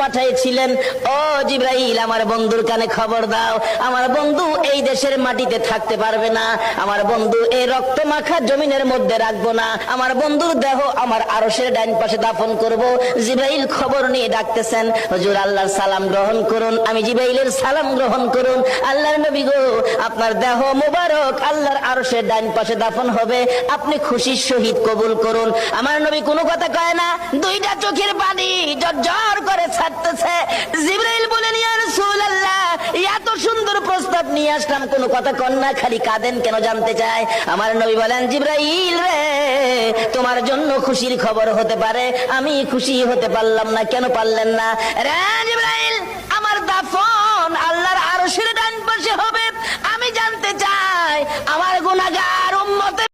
পাঠিয়েছিলেন, ও জিবরাইল আমার বন্ধুর কানে খবর দাও, আমার বন্ধু এই দেশের মাটিতে থাকতে পারবে না, আমার বন্ধু এই রক্ত মাখা জমিনের মধ্যে রাখবো না, আমার বন্ধুর দেহ আমার আরশের ডাইন পাশে দাফন করব। জিবরাইল খবর নিয়ে ডাকতেছেন, হুজুর আল্লাহর সালাম গ্রহণ করুন। আমি জিবরাইলের সালাম গ্রহণ করুন। আল্লাহর নবী গো, আপনার দেহ মোবারক আল্লাহর আরশের ডাইন পাশে দাফন হবে, আপনি খুশির সহিত কবুল করুন। আমার নবী কোনো কথা কয় না, দুইটা চোখের পানি ঝরঝর করে ছাড়তেছে। জিবরাইল বলেন, ইয়া রাসূলুল্লাহ, এত সুন্দর প্রস্তাব নিয়ে আসলাম, কোনো কথা কন না, খালি কাঁদেন কেন জানতে চাই। আমার নবী বলেন, জিবরাইল রে, তোমার জন্য খুশির খবর হতে পারে, আমি খুশি হতে পারলাম না। কেন পারলেন না? রে জিবরাইল, আমার দাফন আল্লাহর আরশের ডান পাশে হবে,